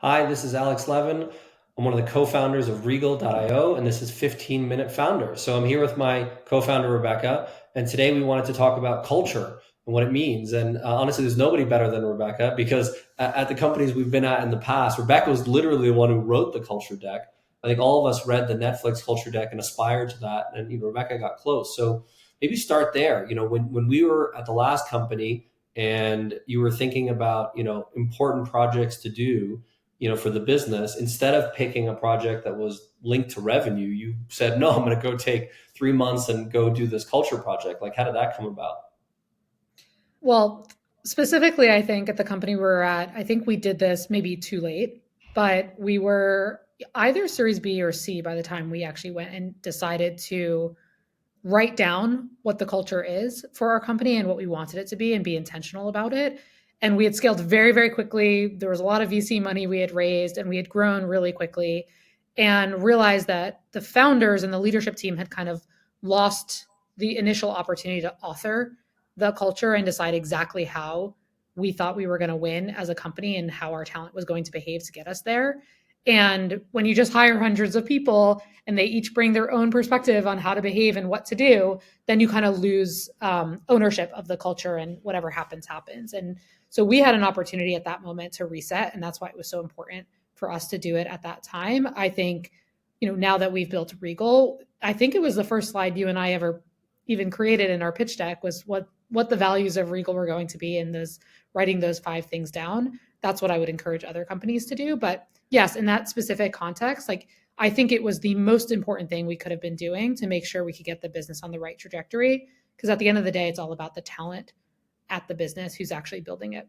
Hi, this is Alex Levin. I'm one of the co-founders of Regal.io, and this is 15 Minute Founder. So I'm here with my co-founder, Rebecca, and today we wanted to talk about culture and what it means. And honestly, there's nobody better than Rebecca because at the companies we've been at in the past, Rebecca was literally the one who wrote the culture deck. I think all of us read the Netflix culture deck and aspired to that, and Rebecca got close. So maybe start there. When we were at the last company and you were thinking about important projects to do for the business, instead of picking a project that was linked to revenue, you said, no, I'm going to go take 3 months and go do this culture project. Like, how did that come about? Well, specifically, I think at the company we were at, I think we did this maybe too late, but we were either Series B or C by the time we actually went and decided to write down what the culture is for our company and what we wanted it to be and be intentional about it. And we had scaled very, very quickly. There was a lot of VC money we had raised and we had grown really quickly and realized that the founders and the leadership team had kind of lost the initial opportunity to author the culture and decide exactly how we thought we were going to win as a company and how our talent was going to behave to get us there. And when you just hire hundreds of people and they each bring their own perspective on how to behave and what to do, then you kind of lose ownership of the culture and whatever happens, happens. And so we had an opportunity at that moment to reset. And that's why it was so important for us to do it at that time. I think, now that we've built Regal, I think it was the first slide you and I ever even created in our pitch deck was what the values of Regal were going to be and those writing those 5 things down. That's what I would encourage other companies to do. But yes, in that specific context, like I think it was the most important thing we could have been doing to make sure we could get the business on the right trajectory. Because at the end of the day, it's all about the talent at the business who's actually building it.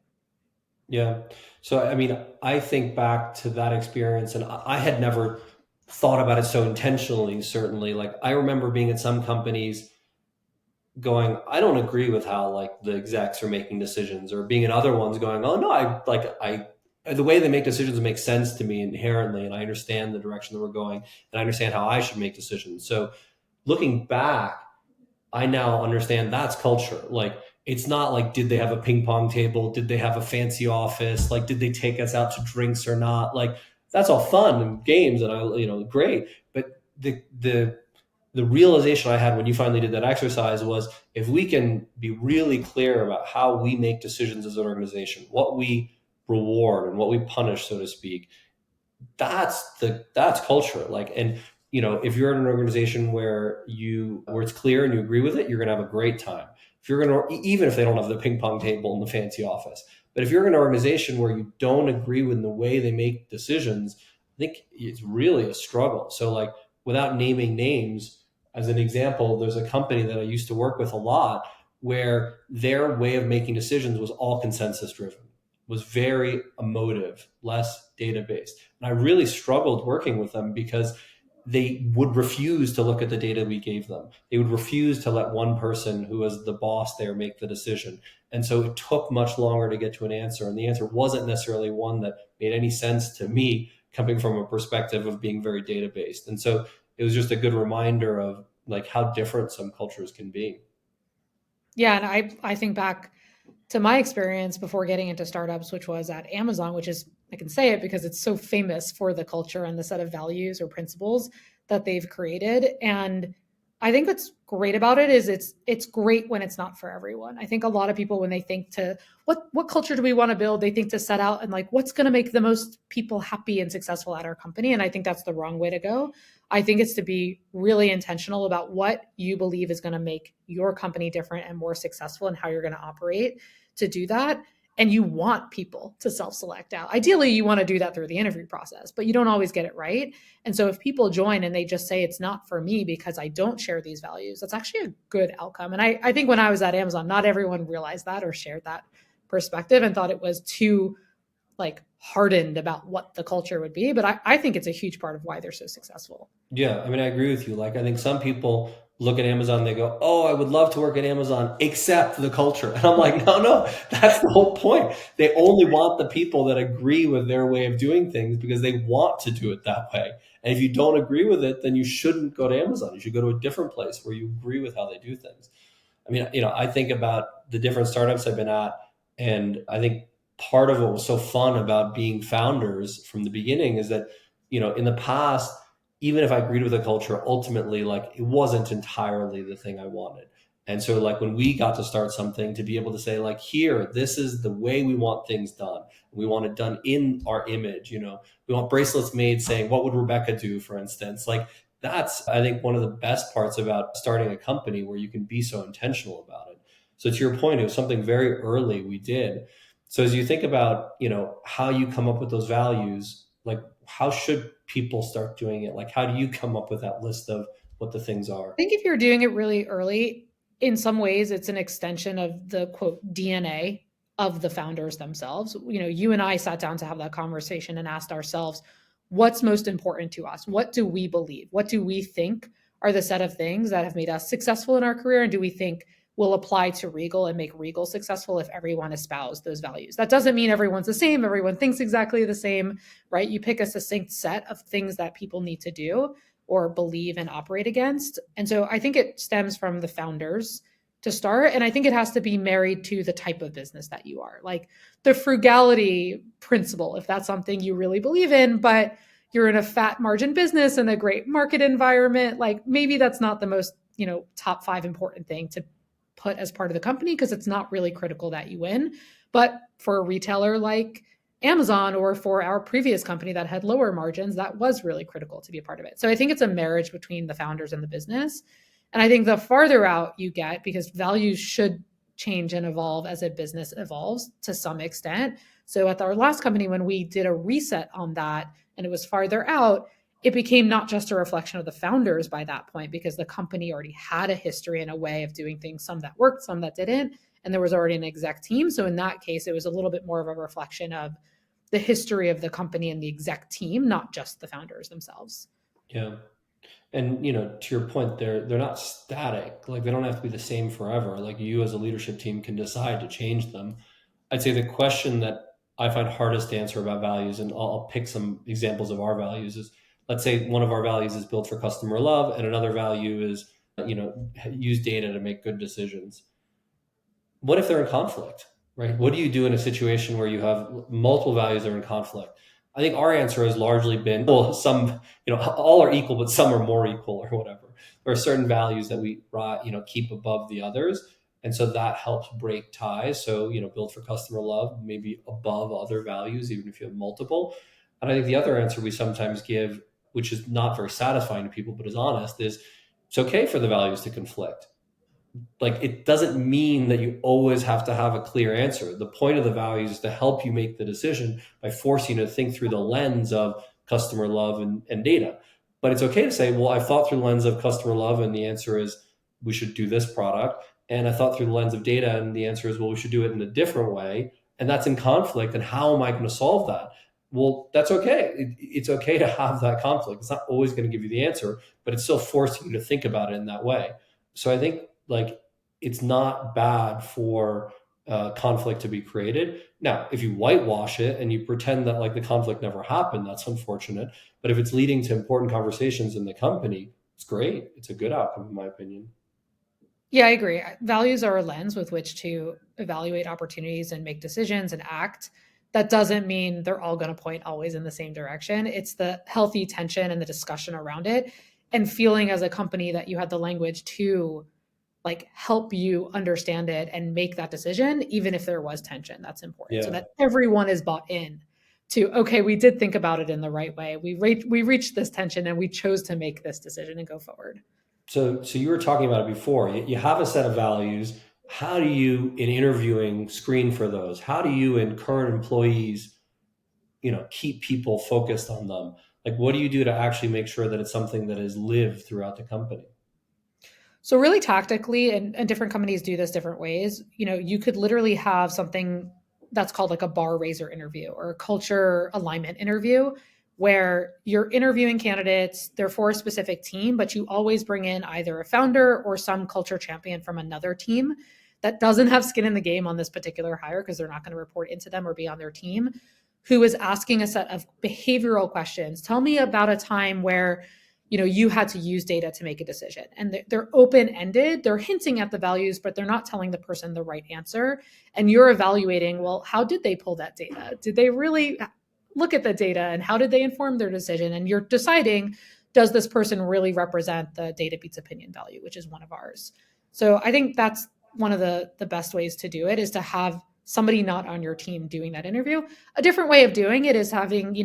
Yeah. So, I think back to that experience, and I had never thought about it so intentionally, certainly. Like, I remember being at some companies going, I don't agree with how like the execs are making decisions, or being in other ones going, oh no, the way they make decisions makes sense to me inherently, and I understand the direction that we're going, and I understand how I should make decisions. So looking back, I now understand that's culture. Like, it's not like, did they have a ping pong table? Did they have a fancy office? Like, did they take us out to drinks or not? Like, that's all fun and games, and great. But the realization I had when you finally did that exercise was, if we can be really clear about how we make decisions as an organization, what we reward and what we punish, so to speak, that's culture. Like, and if you're in an organization where it's clear and you agree with it, you're gonna have a great time. If you're gonna Even if they don't have the ping pong table and the fancy office, but if you're in an organization where you don't agree with the way they make decisions, I think it's really a struggle. So, like, without naming names, as an example, there's a company that I used to work with a lot where their way of making decisions was all consensus driven, was very emotive, less data based. And I really struggled working with them because they would refuse to look at the data we gave them. They would refuse to let one person who was the boss there make the decision. And so it took much longer to get to an answer. And the answer wasn't necessarily one that made any sense to me, coming from a perspective of being very data based. And so it was just a good reminder of like how different some cultures can be. Yeah, and I think back to my experience before getting into startups, which was at Amazon, which is, I can say it because it's so famous for the culture and the set of values or principles that they've created. And I think what's great about it is it's great when it's not for everyone. I think a lot of people, when they think to what culture do we want to build, they think to set out and like what's going to make the most people happy and successful at our company. And I think that's the wrong way to go. I think it's to be really intentional about what you believe is going to make your company different and more successful and how you're going to operate to do that. And you want people to self select out. Ideally, you want to do that through the interview process, but you don't always get it right. And so if people join and they just say it's not for me because I don't share these values, that's actually a good outcome. And I think when I was at Amazon, not everyone realized that or shared that perspective and thought it was too like hardened about what the culture would be. But I think it's a huge part of why they're so successful. Yeah, I agree with you. Like, I think some people look at Amazon, they go, "Oh, I would love to work at Amazon, except for the culture." And I'm like, "No, no, that's the whole point. They only want the people that agree with their way of doing things because they want to do it that way. And if you don't agree with it, then you shouldn't go to Amazon. You should go to a different place where you agree with how they do things." I think about the different startups I've been at, and I think part of what was so fun about being founders from the beginning is that, in the past, even if I agreed with the culture, ultimately, like, it wasn't entirely the thing I wanted. And so, like, when we got to start something, to be able to say, like, here, this is the way we want things done. We want it done in our image. We want bracelets made saying, what would Rebecca do, for instance? Like, that's, I think, one of the best parts about starting a company, where you can be so intentional about it. So to your point, it was something very early we did. So as you think about, how you come up with those values, like, how should people start doing it? Like, how do you come up with that list of what the things are? I think if you're doing it really early, in some ways, it's an extension of the quote DNA of the founders themselves. You and I sat down to have that conversation and asked ourselves, what's most important to us? What do we believe? What do we think are the set of things that have made us successful in our career? And do we think will apply to Regal and make Regal successful if everyone espoused those values? That doesn't mean everyone's the same, everyone thinks exactly the same, right? You pick a succinct set of things that people need to do or believe and operate against. And so I think it stems from the founders to start. And I think it has to be married to the type of business that you are, like the frugality principle, if that's something you really believe in, but you're in a fat margin business and a great market environment, like maybe that's not the most, top 5 important thing to put as part of the company, because it's not really critical that you win. But for a retailer like Amazon, or for our previous company that had lower margins, that was really critical to be a part of it. So I think it's a marriage between the founders and the business. And I think the farther out you get, because values should change and evolve as a business evolves to some extent. So at our last company, when we did a reset on that and it was farther out, it became not just a reflection of the founders by that point, because the company already had a history and a way of doing things, some that worked, some that didn't. And there was already an exec team. So in that case, it was a little bit more of a reflection of the history of the company and the exec team, not just the founders themselves. Yeah. And to your point, they're not static. Like, they don't have to be the same forever. Like, you as a leadership team can decide to change them. I'd say the question that I find hardest to answer about values, and I'll pick some examples of our values, is, let's say one of our values is built for customer love, and another value is, use data to make good decisions. What if they're in conflict, right? What do you do in a situation where you have multiple values that are in conflict? I think our answer has largely been, well, some, all are equal, but some are more equal, or whatever. There are certain values that we, keep above the others. And so that helps break ties. So, build for customer love, maybe above other values, even if you have multiple. And I think the other answer we sometimes give, which is not very satisfying to people, but is honest, is it's okay for the values to conflict. Like, it doesn't mean that you always have to have a clear answer. The point of the values is to help you make the decision by forcing you to think through the lens of customer love and data. But it's okay to say, well, I've thought through the lens of customer love, and the answer is we should do this product. And I thought through the lens of data, and the answer is, well, we should do it in a different way. And that's in conflict. And how am I going to solve that? Well, that's okay. It's okay to have that conflict. It's not always going to give you the answer, but it's still forcing you to think about it in that way. So I think, like, it's not bad for conflict to be created. Now, if you whitewash it and you pretend that, like, the conflict never happened, that's unfortunate. But if it's leading to important conversations in the company, it's great. It's a good outcome, in my opinion. Yeah, I agree. Values are a lens with which to evaluate opportunities and make decisions and act. That doesn't mean they're all going to point always in the same direction. It's the healthy tension and the discussion around it, and feeling as a company that you had the language to like help you understand it and make that decision, even if there was tension. That's important, so Yeah. that everyone is bought in to, okay, we did think about it in the right way. We reached this tension and we chose to make this decision and go forward. So you were talking about it before. You have a set of values. How do you, in interviewing, screen for those? How do you, in current employees, keep people focused on them? Like, what do you do to actually make sure that it's something that is lived throughout the company? So really tactically, and different companies do this different ways. You could literally have something that's called like a bar raiser interview or a culture alignment interview, where you're interviewing candidates, they're for a specific team, but you always bring in either a founder or some culture champion from another team that doesn't have skin in the game on this particular hire, because they're not going to report into them or be on their team, who is asking a set of behavioral questions. Tell me about a time where you had to use data to make a decision. And they're open ended. They're hinting at the values, but they're not telling the person the right answer. And you're evaluating, well, how did they pull that data? Did they really look at the data, and how did they inform their decision? And you're deciding, does this person really represent the data beats opinion value, which is one of ours. So I think that's one of the best ways to do it, is to have somebody not on your team doing that interview. A different way of doing it is having,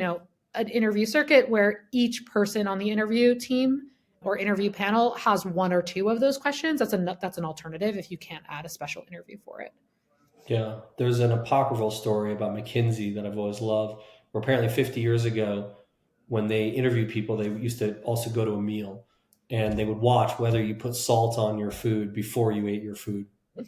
an interview circuit where each person on the interview team or interview panel has one or two of those questions. That's an alternative if you can't add a special interview for it. Yeah, there's an apocryphal story about McKinsey that I've always loved, where apparently 50 years ago, when they interviewed people, they used to also go to a meal and they would watch whether you put salt on your food before you ate your food,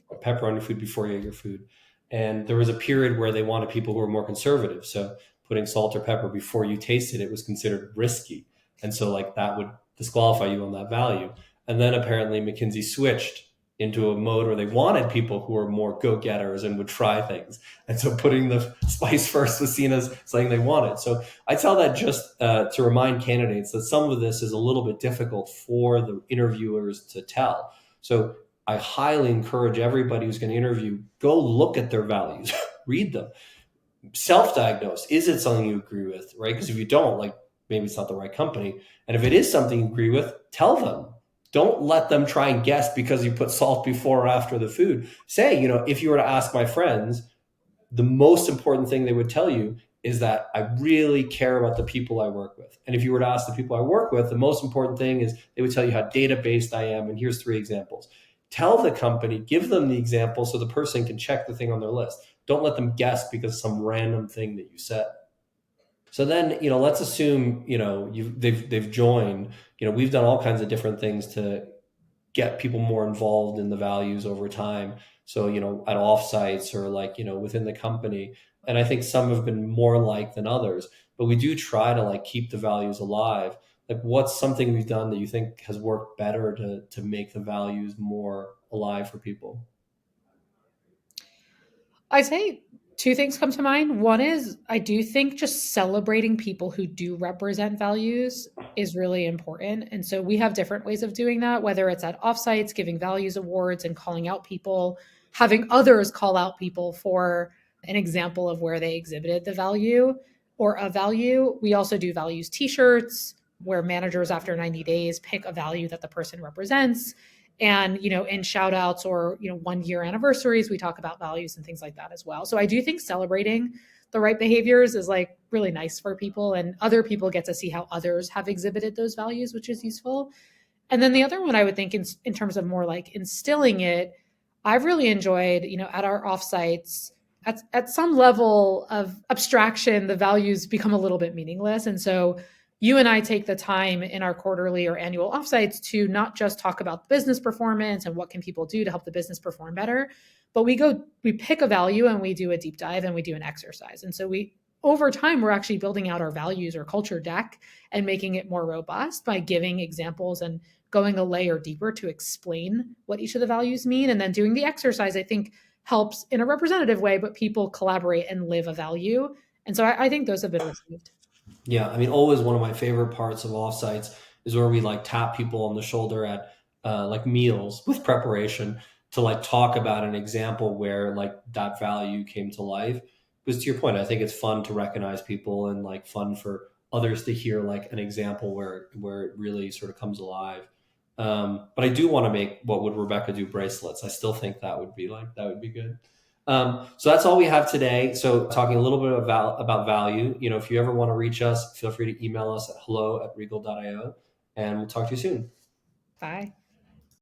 or pepper on your food before you ate your food. And there was a period where they wanted people who were more conservative. So putting salt or pepper before you tasted it was considered risky. And so, like, that would disqualify you on that value. And then apparently McKinsey switched into a mode where they wanted people who were more go-getters and would try things. And so putting the spice first was seen as something they wanted. So I tell that just to remind candidates that some of this is a little bit difficult for the interviewers to tell. So I highly encourage everybody who's going to interview, go look at their values, read them, self-diagnose. Is it something you agree with, right? Because if you don't, like, maybe it's not the right company. And if it is something you agree with, tell them. Don't let them try and guess because you put salt before or after the food. Say, if you were to ask my friends, the most important thing they would tell you is that I really care about the people I work with. And if you were to ask the people I work with, the most important thing is they would tell you how data-based I am. And here's 3 examples. Tell the company, give them the example so the person can check the thing on their list. Don't let them guess because of some random thing that you said. So then, let's assume, they've joined. We've done all kinds of different things to get people more involved in the values over time. So, at offsites or, like, within the company. And I think some have been more like than others, but we do try to, like, keep the values alive. Like, what's something we've done that you think has worked better to make the values more alive for people? I'd say two things come to mind. One is, I do think just celebrating people who do represent values is really important. And so we have different ways of doing that, whether it's at offsites, giving values awards and calling out people, having others call out people for an example of where they exhibited the value or a value. We also do values t-shirts where managers after 90 days pick a value that the person represents. And in shout outs or 1 year anniversaries, we talk about values and things like that as well. So I do think celebrating the right behaviors is, like, really nice for people, and other people get to see how others have exhibited those values, which is useful. And then the other one I would think, in terms of more like instilling it, I've really enjoyed, at our offsites, at some level of abstraction, the values become a little bit meaningless. And so you and I take the time in our quarterly or annual offsites to not just talk about business performance and what can people do to help the business perform better, but we pick a value and we do a deep dive and we do an exercise. And so over time, we're actually building out our values or culture deck and making it more robust by giving examples and going a layer deeper to explain what each of the values mean. And then doing the exercise, I think, helps in a representative way, but people collaborate and live a value. And so I think those have been received. Yeah, I mean, always one of my favorite parts of offsites is where we, like, tap people on the shoulder at like meals with preparation to, like, talk about an example where, like, that value came to life. Because to your point, I think it's fun to recognize people and, like, fun for others to hear, like, an example where it really sort of comes alive. But I do want to make what would Rebecca do bracelets. I still think that would be good. So that's all we have today. So talking a little bit about value. If you ever want to reach us, feel free to email us at hello@regal.io, and we'll talk to you soon. Bye.